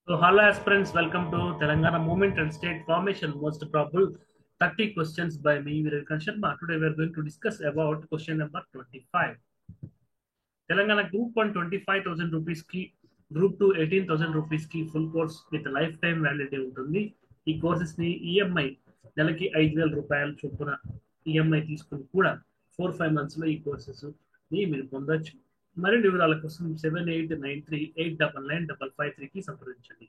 So, hello aspirants, welcome to Telangana Movement and State Formation. Most probable 30 questions by me, Viral Sharma. Today we are going to discuss about question number 25. Telangana Group 1 25,000 rupees ki, Group 2 18,000 rupees ki full course with lifetime validity ఉంటుంది. ఈ courses ని EMI నెలకి 5,000 రూపాయలు చొప్పున EMI తీసుకుని కూడా 4-5 months లో ఈ కోర్సెస్ ని మీరు పొందొచ్చు. మరిన్ని వివరాల కోసం 7893 8995553 కి సంప్రదించండి.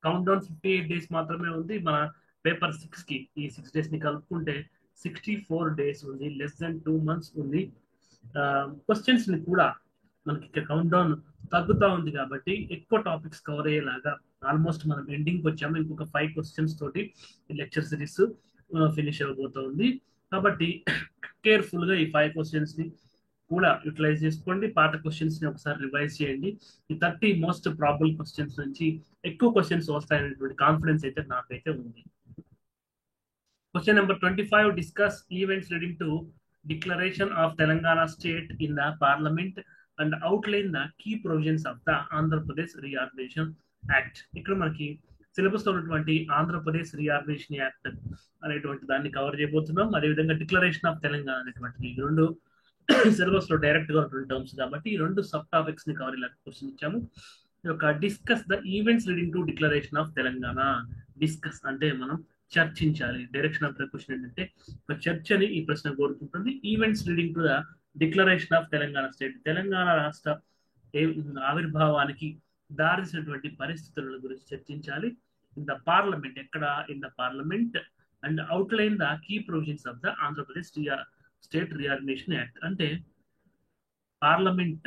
కౌంట్ డౌన్ 58 days మాత్రమే ఉంది. మన పేపర్ 6 కి ఈ 6 days ని కలుపుకుంటే 64 days ఉంది. లెస్ దెన్ 2 months ఉంది. క్వశ్చన్స్ ని కూడా మనకి కౌంట్ డౌన్ తగ్గుతా ఉంది కాబట్టి ఎక్కువ టాపిక్స్ కవర్ అయ్యేలాగా ఆల్మోస్ట్ మనం ఎండింగ్ వచ్చాము. ఇంకొక 5 questions తోటి ఈ లెక్చర్ సిరీస్ ఫినిష్ అవ్వబోతోంది. కాబట్టి కేర్ఫుల్ గా ఈ 5 questions ని కూడా యూటిలైజ్ చేసుకోండి. పాత క్వశ్చన్స్ ని ఒకసారి రివైజ్ చేయండి. ఈ 30 మోస్ట్ ప్రాబుల్ క్వశ్చన్స్ నుంచి ఎక్కువ క్వశ్చన్స్ వస్తాయనేటువంటి కాన్ఫిడెన్స్ అయితే నాకైతే ఉంది. Question number 25, discuss events leading to declaration of Telangana state in the parliament and outline the key provisions of the Andhra Pradesh Reorganization Act. ఇక్కడ మనకి సిలబస్ లో ఉన్నటువంటి ఆంధ్రప్రదేశ్ రీఆర్గనైజేషన్ యాక్ట్ అనేటువంటి దాన్ని కవర్ చేయబోతున్నాం. అదేవిధంగా డిక్లరేషన్ ఆఫ్ తెలంగాణ అనేటువంటి ఈ రెండు సిలబస్ లో డైరెక్ట్ గా ఉన్నటువంటి టర్మ్స్ కాబట్టి ఈ రెండు సబ్ టాపిక్స్ ని కవర్ ఇలా క్వశ్చన్ ఇచ్చాము. Discuss the events leading to declaration of Telangana. Discuss అంటే మనం చర్చించాలి. డైరెక్షన్ ఆఫ్ ద క్వశ్చన్ ఏంటంటే ఒక చర్చని ఈ ప్రశ్న కోరుకుంటుంది. Events leading to the declaration of Telangana state, Telangana రాష్ట్ర ఆవిర్భావానికి దారిసినటువంటి పరిస్థితుల గురించి చర్చించాలి. ఇన్ ద పార్లమెంట్, ఎక్కడ in the parliament, and outline the key provisions of the Andhra Pradesh state reorganisation act. అంటే పార్లమెంట్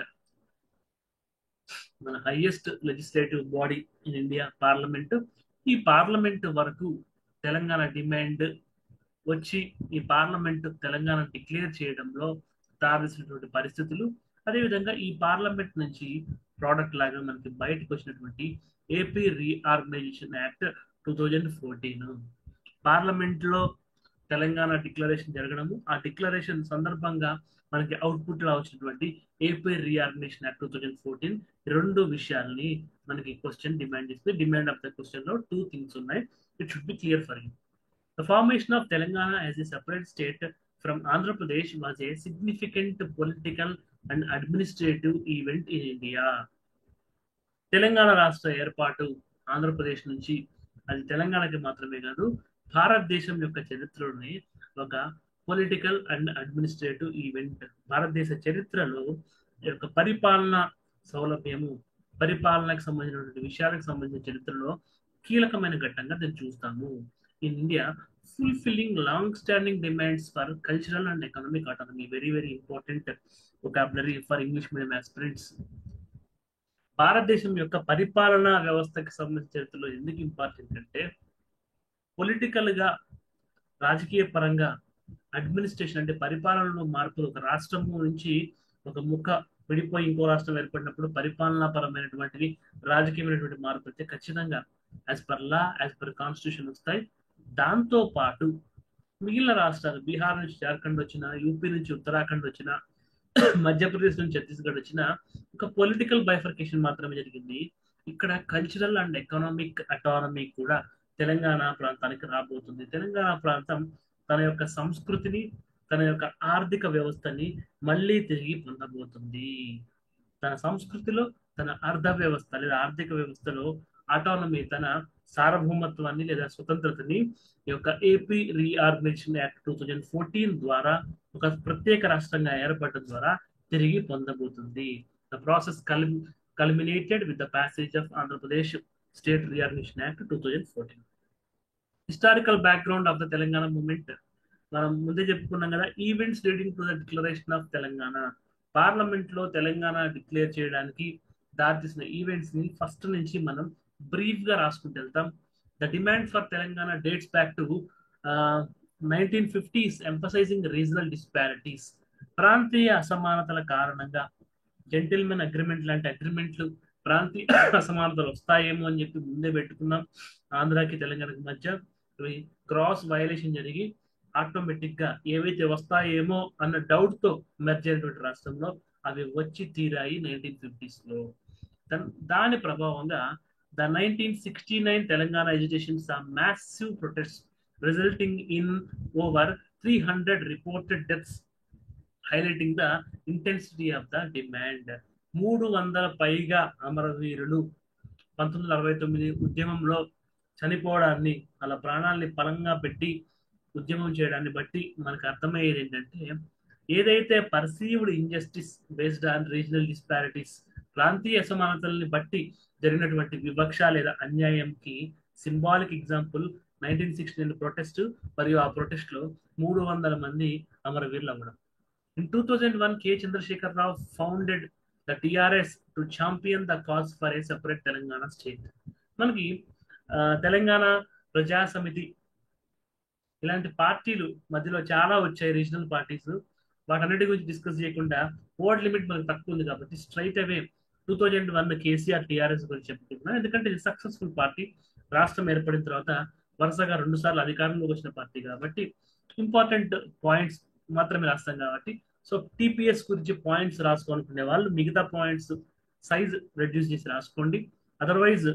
మన highest legislative body in India parliament. ఈ పార్లమెంట్ వరకు Telangana demand వచ్చి ఈ పార్లమెంట్ తెలంగాణ డిక్లేర్ చేయడంలో దారిసినటువంటి పరిస్థితులు, అదేవిధంగా ఈ పార్లమెంట్ నుంచి ప్రోడక్ట్ లాగా మనకి బయటకు వచ్చినటువంటి ఏపీ రీఆర్గనైజేషన్ యాక్ట్ 2014. పార్లమెంట్ లో తెలంగాణ డిక్లరేషన్ జరగడము, ఆ డిక్లరేషన్ సందర్భంగా మనకి అవుట్పుట్ గా వచ్చినటువంటి ఏపీ రీఆర్గనైజేషన్ యాక్ట్ 2014, రెండు విషయాల్ని మనకి క్వశ్చన్ డిమాండ్ చేస్తుంది. డిమాండ్ ఆఫ్ ద క్వశ్చన్ లో 2 things ఉన్నాయి. It should be clear for you. The formation of Telangana as a separate state from Andhra Pradesh was a significant political and administrative event in India. Telangana రాష్ట్ర ఏర్పాటు ఆంధ్రప్రదేశ్ నుంచి అది తెలంగాణకి మాత్రమే కాదు, భారతదేశం యొక్క చరిత్రలోనే ఒక పొలిటికల్ అండ్ అడ్మినిస్ట్రేటివ్ ఈవెంట్. భారతదేశ చరిత్రలో యొక్క పరిపాలన సౌలభ్యము, పరిపాలనకు సంబంధించినటువంటి విషయాలకు సంబంధించిన చరిత్రలో కీలకమైన ఘట్టంగా దీన్ని చూస్తాము. In India fulfilling long-standing demands for cultural and economic autonomy. Very, very important vocabulary for English medium aspirants. భారతదేశం యొక్క పరిపాలనా వ్యవస్థకి సంబంధించిన చరిత్రలో ఎందుకు ఇంపార్టెంట్ అంటే, పొలిటికల్ గా రాజకీయ పరంగా అడ్మినిస్ట్రేషన్ అంటే పరిపాలనలో మార్పులు, ఒక రాష్ట్రము నుంచి ఒక ముఖ విడిపోయి ఇంకో రాష్ట్రం ఏర్పడినప్పుడు పరిపాలనా పరమైనటువంటివి రాజకీయమైనటువంటి మార్పులు అయితే ఖచ్చితంగా as per law, as per constitution వస్తాయి. దాంతో పాటు మిగిలిన రాష్ట్రాలు, బీహార్ నుంచి జార్ఖండ్ వచ్చిన, యూపీ నుంచి ఉత్తరాఖండ్ వచ్చిన, మధ్యప్రదేశ్ నుంచి ఛత్తీస్గఢ్ వచ్చిన ఒక పొలిటికల్ బైఫర్కేషన్ మాత్రమే జరిగింది. ఇక్కడ కల్చరల్ అండ్ ఎకనామిక్ అటానమీ కూడా తెలంగాణ ప్రాంతానికి రాబోతుంది. తెలంగాణ ప్రాంతం తన యొక్క సంస్కృతిని, తన యొక్క ఆర్థిక వ్యవస్థని మళ్ళీ తిరిగి పొందబోతుంది. తన సంస్కృతిలో, తన అర్థ వ్యవస్థ లేదా ఆర్థిక వ్యవస్థలో ఆటోనమీ, తన సార్వభౌమత్వాన్ని లేదా స్వతంత్రతని ఈ యొక్క ఏపీ రీఆర్గనైజేషన్ యాక్ట్ 2014 ద్వారా ఒక ప్రత్యేక రాష్ట్రంగా ఏర్పడడం ద్వారా తిరిగి పొందబోతుంది. The process culminated with the passage of Andhra Pradesh State Reorganization Act 2014. Historical background of the Telangana movement. మనం ముందే చెప్పుకున్నాం కదా, events leading to the declaration of Telangana. Parliament లో తెలంగాణ డిక్లేర్ చేయడానికి దారితీసిన ఈవెంట్స్ ని ఫస్ట్ నుంచి మనం బ్రీఫ్ గా రాసుకుంటూ వెళ్తాం. The demand for Telangana dates back to 1950s, emphasising regional disparities. ప్రాంతీయ అసమానతల కారణంగా జెంటిల్మెన్ అగ్రిమెంట్ లాంటి అగ్రిమెంట్లు, ప్రాంతీయ అసమానతలు వస్తాయేమో అని చెప్పి ముందే పెట్టుకున్నాం. ఆంధ్రాకి తెలంగాణకి మధ్య క్రాస్ వయలేషన్ జరిగి ఆటోమేటిక్ గా ఏవైతే వస్తాయేమో అన్న డౌట్ తో మెర్జ్ అయినటువంటి రాష్ట్రంలో అవి వచ్చి తీరాయి 1950s లో. దాని ప్రభావంగా the 1969 Telangana education saw massive protests resulting in over 300 reported deaths, highlighting the intensity of the demand. 300 పైగా అమరవీరులు 1969 ఉద్యమంలో చనిపోవడాన్ని, అలా ప్రాణాలని పలంగా పెట్టి ఉద్యమం చేయడాన్ని బట్టి మనకు అర్థమయ్యేది ఏంటంటే, ఏదైతే perceived injustice based on regional disparities, ప్రాంతీయ అసమానతల్ని బట్టి జరిగినటువంటి వివక్ష లేదా అన్యాయంకి సింబాలిక్ ఎగ్జాంపుల్ 1969 ప్రొటెస్ట్. మరియు ఆ ప్రొటెస్ట్ లో 300 మంది అమరవీరులు అవ్వడం. In 2001, K. Chandrasekhar Rao founded the TRS to champion the cause for a separate Telangana state. మనకి తెలంగాణ ప్రజా సమితి ఇలాంటి పార్టీలు మధ్యలో చాలా వచ్చాయి, రీజనల్ పార్టీస్. వాటన్నిటి గురించి డిస్కస్ చేయకుండా ఓట్ లిమిట్ మనకు తక్కువ ఉంది కాబట్టి స్ట్రైట్ అవే 2001 కేసీఆర్ టీఆర్ఎస్ గురించి చెప్పుకుంటున్నాం. ఎందుకంటే ఇది సక్సెస్ఫుల్ పార్టీ. రాష్ట్రం ఏర్పడిన తర్వాత వరుసగా 2 సార్లు అధికారంలోకి వచ్చిన పార్టీ కాబట్టి ఇంపార్టెంట్ పాయింట్స్ మాత్రమే రాస్తాం కాబట్టి. సో టీపీఎస్ గురించి పాయింట్స్ రాసుకోవాలనుకునే వాళ్ళు మిగతా పాయింట్స్ సైజ్ రెడ్యూస్ చేసి రాసుకోండి. అదర్వైజ్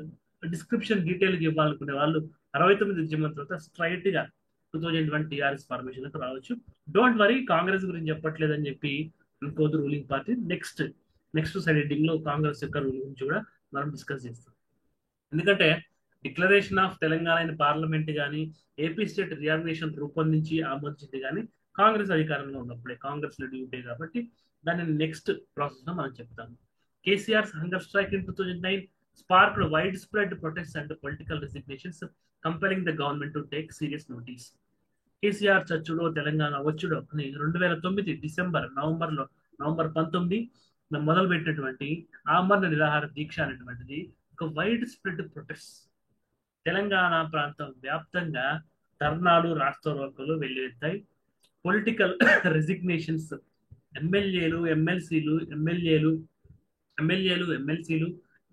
డిస్క్రిప్షన్ డీటెయిల్గా ఇవ్వాలనుకునే వాళ్ళు 69 ఉద్యమం తర్వాత స్ట్రైట్ గా 2001 టీఆర్ఎస్ ఫార్మేషన్ రావచ్చు. డోంట్ వరీ, కాంగ్రెస్ గురించి చెప్పట్లేదని చెప్పి అనుకోదు ruling party. Next side heading లో కాంగ్రెస్ యొక్క రూల్ గురించి కూడా మనం డిస్కస్ చేస్తాం. ఎందుకంటే declaration of Telangana in parliament కానీ, ఏపీ స్టేట్ రియాగ్నేషన్ రూపొందించి ఆమోదించింది కానీ కాంగ్రెస్ అధికారంలో ఉన్నప్పుడే, కాంగ్రెస్ లో డ్యూటీ కాబట్టి దాన్ని నెక్స్ట్ ప్రాసెస్ లో మనం చెప్తాము. KCR hunger strike in 2009 sparked widespread protests and political resignations, compelling the government to take serious notice. KCR చచ్చుడో తెలంగాణ వచ్చుడో అని 2009 నవంబర్ 19 మొదలు పెట్టినటువంటి ఆమరణ నిరాహార దీక్ష అనేటువంటిది ఒక వైడ్ స్ప్రెడ్ ప్రొటెస్ట్. తెలంగాణ ప్రాంతం వ్యాప్తంగా ధర్నాలు, రాస్తారోకోలు వెల్లువెత్తాయి. పొలిటికల్ రెసిగ్నేషన్స్, ఎమ్మెల్యేలు, ఎమ్మెల్సీలు,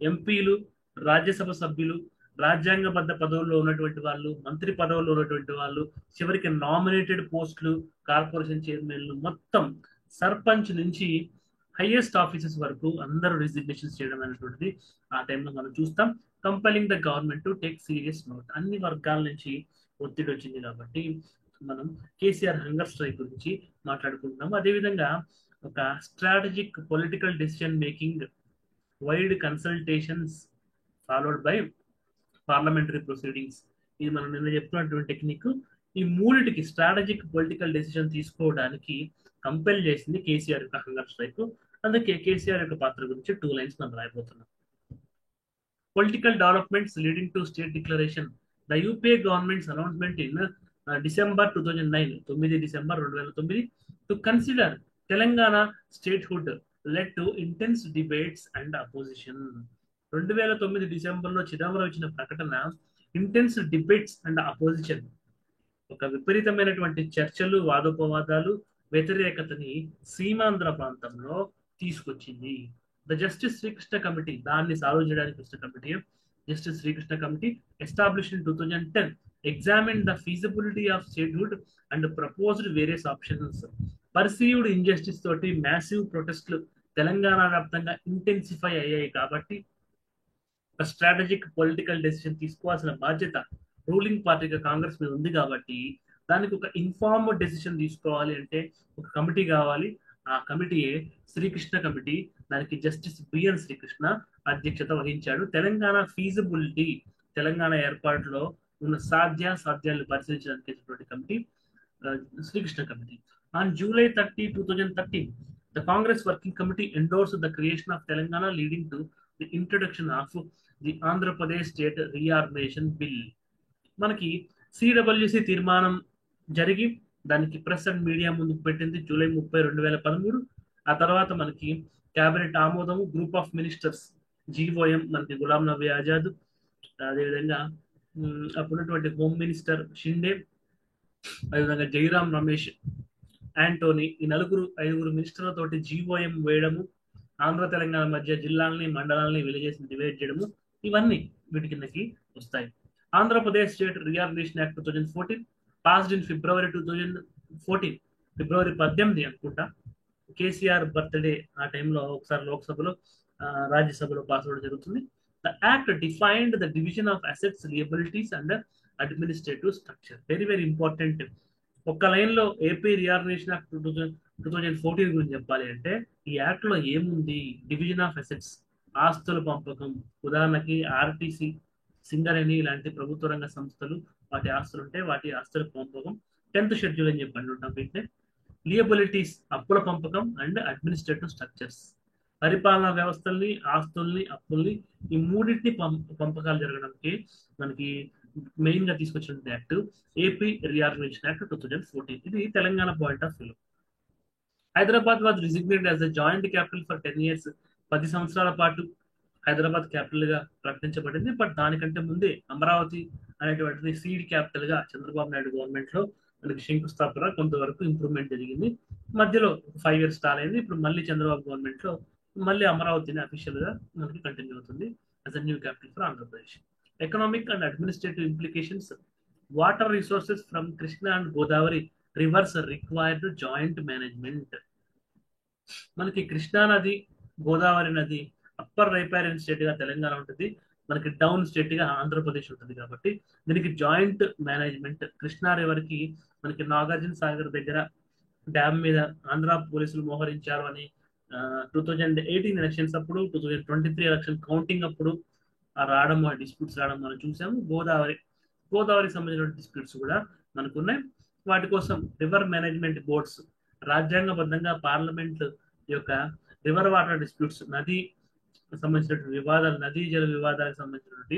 ఎంపీలు, రాజ్యసభ సభ్యులు, రాజ్యాంగబద్ధ పదవుల్లో ఉన్నటువంటి వాళ్ళు, మంత్రి పదవుల్లో ఉన్నటువంటి వాళ్ళు, చివరికి నామినేటెడ్ పోస్టులు, కార్పొరేషన్ చైర్మన్లు, మొత్తం సర్పంచ్ నుంచి హైయెస్ట్ ఆఫీసర్స్ వరకు అందరూ రిజిగ్నేషన్స్ చేయడం అనేటువంటిది ఆ టైంలో మనం చూస్తాం. Compelling the government to take serious note. అన్ని వర్గాల నుంచి ఒత్తిడి వచ్చింది కాబట్టి మనం కేసీఆర్ హంగర్ స్ట్రైక్ గురించి మాట్లాడుకుంటున్నాము. అదేవిధంగా ఒక strategic political decision making, wide consultations followed by parliamentary proceedings. ఇది మనం నిన్న చెప్తున్నటువంటి టెక్నిక్. ఈ మూడిటికి స్ట్రాటజిక్ పొలిటికల్ డెసిషన్ తీసుకోవడానికి కంపెల్ చేసింది కేసీఆర్ యొక్క హంగర్ స్ట్రైక్. అందుకే కేసీఆర్ యొక్క పాత్ర గురించి 2 లైన్స్ మనం రాయబోతున్నాం. Political developments leading to state declaration. The UPA government's announcement in December 2009, 9 December 2009 to consider Telangana statehood led to intense debates and opposition. 2009 డిసెంబర్లో చిదంబరం ఇచ్చిన ప్రకటన ఇంటెన్స్ డిబేట్స్ అండ్ అపోజిషన్, ఒక విపరీతమైనటువంటి చర్చలు, వాదోపవాదాలు, వ్యతిరేకతని సీమాంధ్ర ప్రాంతంలో తీసుకొచ్చింది. ద జస్టిస్ శ్రీకృష్ణ కమిటీ, దాన్ని సాల్వ్ చేయడానికి Krishna committee, justice Srikrishna committee established in 2010 examined the feasibility of statehood and proposed various options. Perceived injustice తోటి మ్యాసివ్ ప్రొటెస్ట్లు తెలంగాణ వ్యాప్తంగా ఇంటెన్సిఫై అయ్యాయి కాబట్టి ఒక స్ట్రాటజిక్ పొలిటికల్ డెసిషన్ తీసుకోవాల్సిన బాధ్యత రూలింగ్ పార్టీగా కాంగ్రెస్ మీద ఉంది కాబట్టి దానికి ఒక ఇన్ఫార్మ్డ్ డెసిషన్ తీసుకోవాలి అంటే ఒక కమిటీ కావాలి. ఆ కమిటీయే శ్రీకృష్ణ కమిటీ. దానికి జస్టిస్ బిఎన్ శ్రీకృష్ణ అధ్యక్షత వహించాడు. తెలంగాణ ఫీజిబిలిటీ, తెలంగాణ ఏర్పాటులో ఉన్న సాధ్యాలను పరిశీలించడానికి committee Srikrishna committee. On July 30, 2013, the Congress Working Committee endorsed the creation of Telangana, leading to the introduction of the Andhra Pradesh State Reorganization Bill. మనకి సిడబ్ల్యూసి తీర్మానం జరిగి దానికి ప్రెస్ అండ్ మీడియా ముందుకు పెట్టింది జూలై 30, 2013. ఆ తర్వాత మనకి క్యాబినెట్ ఆమోదము, గ్రూప్ ఆఫ్ మినిస్టర్స్ జీవోఎం, మనకి గులాం నబీ ఆజాద్, అదేవిధంగా అప్పుడున్నటువంటి హోమ్ మినిస్టర్ షిండే, అదేవిధంగా జైరాం రమేష్, యాంటోనీ, ఈ 5 మినిస్టర్లతోటి జీవోఎం వేయడము, ఆంధ్ర తెలంగాణ మధ్య జిల్లాలని, మండలాలని డివైడ్ చేయడము, ఇవన్నీ వీటి కిందకి వస్తాయి. Andhra Pradesh state reorganisation act 2014 passed in February 2014, ఫిబ్రవరి 18 అనుకుంటా. కేసీఆర్ బర్త్డే ఆ టైంలో ఒకసారి లోక్సభలో రాజ్యసభలో పాస్ అవ్వడం జరుగుతుంది. The act defined the division of assets, liabilities and administrative structure. Very very important. ఒక్క లైన్ లో ఏపీ రియార్గనైజేషన్ యాక్ట్ 2014 గురించి చెప్పాలి అంటే, ఈ యాక్ట్ లో ఏముంది? డివిజన్ ఆఫ్ అసెట్స్, ఆస్తుల పంపకం. ఉదాహరణకి ఆర్టీసీ, సింగరేణి ఇలాంటి ప్రభుత్వ రంగ సంస్థలు, వాటి ఆస్తులు ఉంటే వాటి ఆస్తుల పంపకం 10th షెడ్యూల్ అని చెప్పండి ఉంటాం వీటిని. లియబిలిటీస్, అప్పుల పంపకం అండ్ అడ్మినిస్ట్రేటివ్ స్ట్రక్చర్స్, పరిపాలనా వ్యవస్థల్ని, ఆస్తుల్ని, అప్పుల్ని, ఈ మూడింటిని పంపకాలు జరగడానికి మనకి మెయిన్ గా తీసుకొచ్చిన యాక్ట్ ఏపీ రియార్గనైజేషన్ యాక్ట్ 2014. ఇది Telangana point of view. Hyderabad was designated as the joint capital for 10 years. 10 సంవత్సరాల పాటు హైదరాబాద్ క్యాపిటల్ గా ప్రకటించబడింది. బట్ దానికంటే ముందే అమరావతి అనేటువంటిది సీడ్ క్యాపిటల్ గా చంద్రబాబు నాయుడు గవర్నమెంట్ లో మనకి శంకుస్థాపన, కొంతవరకు ఇంప్రూవ్మెంట్ జరిగింది. మధ్యలో 5 years స్టాల్ అయింది. ఇప్పుడు మళ్ళీ చంద్రబాబు గవర్నమెంట్ లో మళ్ళీ అమరావతిని అఫీషియల్ గా మనకి కంటిన్యూ అవుతుంది as a new capital for Andhra Pradesh. Economic and administrative implications. Water resources from Krishna and Godavari reverse required joint management. మనకి కృష్ణా నది, గోదావరి నది అప్పర్ రైపారియన్ స్టేట్ గా తెలంగాణ ఉంటుంది, మనకి డౌన్ స్టేట్ గా ఆంధ్రప్రదేశ్ ఉంటుంది. కాబట్టి దీనికి జాయింట్ మేనేజ్మెంట్. కృష్ణా రివర్ కి మనకి నాగార్జున సాగర్ దగ్గర డ్యామ్ మీద ఆంధ్ర పోలీసులు మోహరించారు అని 2018 ఎలక్షన్స్ అప్పుడు, 2023 ఎలక్షన్ కౌంటింగ్ అప్పుడు రావడం, ఆ డిస్ప్యూట్స్ రావడం మనం చూసాము. గోదావరికి సంబంధించిన డిస్ప్యూట్స్ కూడా మనకు ఉన్నాయి. వాటి కోసం రివర్ మేనేజ్మెంట్ బోర్డ్స్, రాజ్యాంగబద్ధంగా పార్లమెంట్ యొక్క రివర్ వాటర్ డిస్ప్యూట్స్, నది సంబంధించినటువంటి వివాదాలు, నదీ జల వివాదాలకు సంబంధించినటువంటి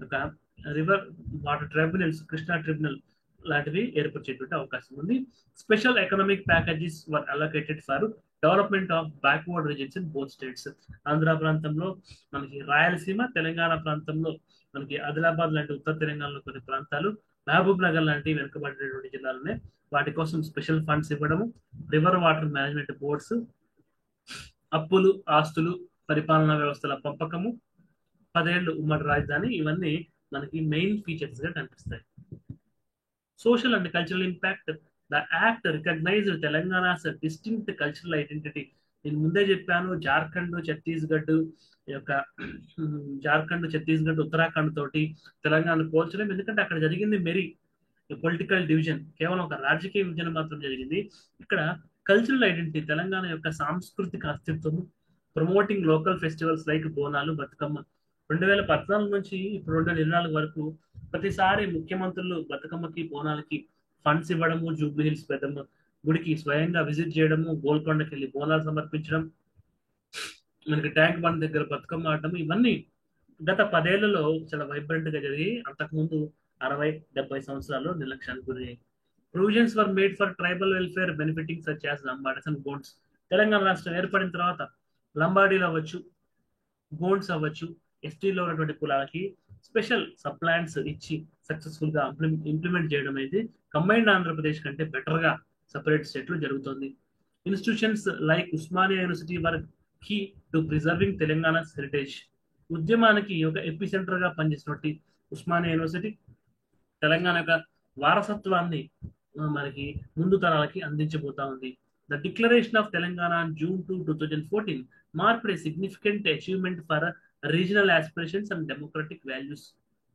ఒక river water tribunals, Krishna tribunal లాంటివి ఏర్పరిచేటువంటి అవకాశం ఉంది. Special economic packages were allocated for development of backward reasons in both states. Andhra ప్రాంతంలో మనకి రాయలసీమ, తెలంగాణ ప్రాంతంలో మనకి ఆదిలాబాద్ లాంటి ఉత్తర తెలంగాణలో కొన్ని ప్రాంతాలు, మహబూబ్ నగర్ లాంటి వెనుకబడినటువంటి జిల్లాలనే వాటి కోసం స్పెషల్ ఫండ్స్ ఇవ్వడము, రివర్ వాటర్ మేనేజ్మెంట్ బోర్డ్స్, అప్పులు, ఆస్తులు, పరిపాలనా వ్యవస్థల పంపకము, 10 ఏళ్ళు ఉమ్మడి రాజధాని, ఇవన్నీ మనకి మెయిన్ ఫీచర్స్ గా కనిపిస్తాయి. Social and cultural impact. The act recognised Telangana's distinct cultural identity. నేను ముందే చెప్పాను, జార్ఖండ్, ఛత్తీస్గఢ్ యొక్క జార్ఖండ్, ఛత్తీస్గఢ్, ఉత్తరాఖండ్ తోటి తెలంగాణ పోల్చలేము. ఎందుకంటే అక్కడ జరిగింది మెరీ పొలిటికల్ డివిజన్, కేవలం ఒక రాజకీయ విభజన మాత్రం జరిగింది. ఇక్కడ కల్చరల్ ఐడెంటిటీ, తెలంగాణ యొక్క సాంస్కృతిక అస్తిత్వం, promoting local festivals like Bonalu, Bathukamma. 2014 నుంచి ఇప్పుడు 2024 వరకు ప్రతిసారి ముఖ్యమంత్రులు బతుకమ్మకి, బోనాలకి ఫండ్స్ ఇవ్వడము, జూబ్లీ హిల్స్ పెద్దమ్మ గుడికి స్వయంగా విజిట్ చేయడము, గోల్కొండకి వెళ్ళి బోనాలు సమర్పించడం, మనకి ట్యాంక్ బండ్ దగ్గర బతుకమ్మ ఆడటం, ఇవన్నీ గత 10 ఏళ్లలో చాలా వైబ్రెంట్ గా జరిగి అంతకుముందు 60-70 సంవత్సరాల్లో నిర్లక్ష్యానికి గురయ్యాయి. Provisions were made for tribal welfare benefiting such as Lambadis and Gonds. Telangana రాష్ట్రం ఏర్పడిన తర్వాత లంబాడీలు అవ్వచ్చు, గోండ్స్ అవ్వచ్చు, ఎస్టీలో ఉన్నటువంటి కులాలకి స్పెషల్ సప్లాన్స్ ఇచ్చి సక్సెస్ఫుల్ గా ఇంప్లిమెంట్ చేయడం అనేది కంబైన్డ్ ఆంధ్రప్రదేశ్ కంటే బెటర్ గా సపరేట్ స్టేట్ లో జరుగుతుంది. Institutions like Osmania university were key to preserving Telangana heritage. ఉద్యమానికి ఒక ఎపి సెంటర్ గా పనిచేసినటువంటి ఉస్మానియా యూనివర్సిటీ తెలంగాణ యొక్క వారసత్వాన్ని మనకి ముందు తరాలకి అందించబోతా ఉంది. The declaration of Telangana on June 2, 2014 marked a significant achievement for regional aspirations and democratic values.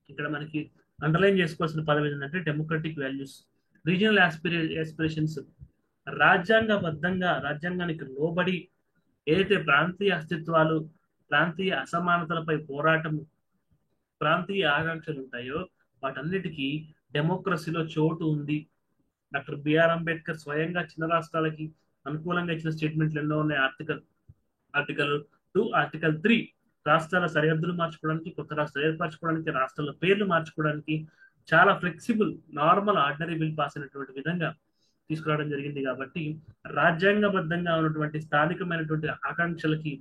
ఇక్కడ మనకి అండర్లైన్ చేసుకోవాల్సిన పదం ఏంటంటే డెమోక్రటిక్ వాల్యూస్, రీజనల్ ఆస్పిరేషన్స్. రాజ్యాంగబద్ధంగా, రాజ్యాంగానికి లోబడి ఏదైతే ప్రాంతీయ అస్తిత్వాలు, ప్రాంతీయ అసమానతలపై పోరాటం, ప్రాంతీయ ఆకాంక్షలు ఉంటాయో వాటన్నిటికీ డెమోక్రసీలో చోటు ఉంది. డాక్టర్ బిఆర్ అంబేద్కర్ స్వయంగా చిన్న రాష్ట్రాలకి అనుకూలంగా ఇచ్చిన స్టేట్మెంట్లు ఎన్నో ఉన్నాయి. ఆర్టికల్ 2, ఆర్టికల్ 3 రాష్ట్రాల సరిహద్దులు మార్చుకోవడానికి, కొత్త రాష్ట్రాలు ఏర్పరచుకోవడానికి, రాష్ట్రాల పేర్లు మార్చుకోవడానికి చాలా flexible, normal ordinary bill pass అయినటువంటి విధంగా తీసుకురావడం జరిగింది. కాబట్టి రాజ్యాంగబద్ధంగా ఉన్నటువంటి స్థానికమైనటువంటి ఆకాంక్షలకి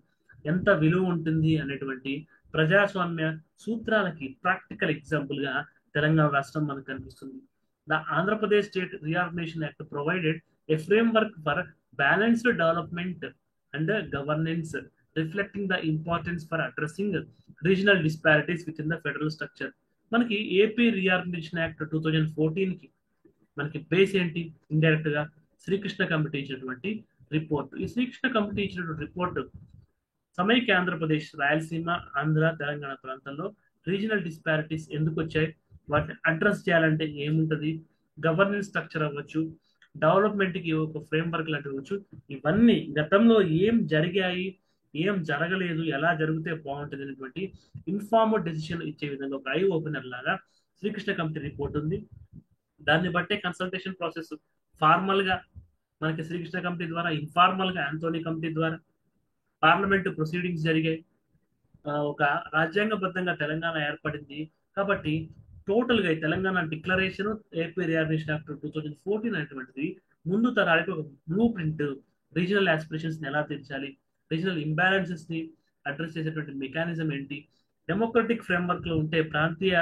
ఎంత విలువ ఉంటుంది అనేటువంటి ప్రజాస్వామ్య సూత్రాలకి ప్రాక్టికల్ ఎగ్జాంపుల్ గా తెలంగాణ రాష్ట్రం మనకు కనిపిస్తుంది. The Andhra Pradesh state reorganisation act provided A framework for balanced development and governance reflecting the importance for addressing regional disparities with in the federal structure. మనకి ఏపీ రిఆర్గనైజేషన్ యాక్ట్ 2014 కి మనకి బేస్ ఏంటి? ఇండైరెక్ట్ గా Srikrishna committee ఇచ్చినటువంటి రిపోర్ట్. ఈ Srikrishna committee ఇచ్చినటువంటి report సమైక్య ఆంధ్రప్రదేశ్, రాయలసీమ, ఆంధ్ర, తెలంగాణ ప్రాంతాల్లో రీజనల్ డిస్పారిటీస్ ఎందుకు వచ్చాయి, వాటిని అడ్రస్ చేయాలంటే ఏముంటది, గవర్నెన్స్ స్ట్రక్చర్ అవ్వచ్చు, డెవలప్మెంట్ కి ఒక ఫ్రేమ్వర్క్ లాంటివి అవ్వచ్చు, ఇవన్నీ గతంలో ఏం జరిగాయి, ఏం జరగలేదు, ఎలా జరిగితే బాగుంటుంది అనేటువంటి ఇన్ఫార్మ్డ్ డెసిషన్ ఇచ్చే విధంగా ఒక ఐ ఓపెనర్ లాగా శ్రీకృష్ణ కమిటీ రిపోర్ట్ ఉంది. దాన్ని బట్టే కన్సల్టేషన్ ప్రాసెస్ ఫార్మల్ గా మనకి శ్రీకృష్ణ కమిటీ ద్వారా, ఇన్ఫార్మల్ గా ఆంటోనీ కమిటీ ద్వారా పార్లమెంట్ ప్రొసీడింగ్స్ జరిగాయి. ఒక రాజ్యాంగబద్ధంగా తెలంగాణ ఏర్పడింది. కాబట్టి టోటల్ గా ఈ తెలంగాణ డిక్లరేషన్, ఏపీ రియాగ్నేషన్ యాక్ట్ 2014 అనేటువంటిది ముందు తరానికి ఒక బ్లూ ప్రింట్, రీజనల్ ఆస్పిరేషన్స్ ని ఎలా తీర్చాలి, రీజనల్ ఇంబ్యాలెన్సెస్ ని అడ్రస్ చేసేటువంటి మెకానిజం ఏంటి, డెమోక్రటిక్ ఫ్రేమ్వర్క్ లో ఉంటే ప్రాంతీయ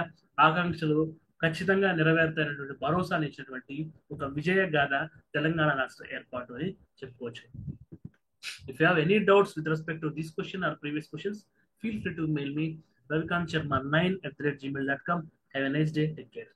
ఆకాంక్షలు ఖచ్చితంగా నెరవేరుతాయనేటువంటి భరోసాని ఇచ్చినటువంటి ఒక విజయ గాథ తెలంగాణ రాష్ట్ర ఏర్పాటు అని చెప్పుకోవచ్చు. If you have any doubts with respect to this question or previous questions, feel free to mail me ravikant sharma9@gmail.com. Have a nice day. Take care.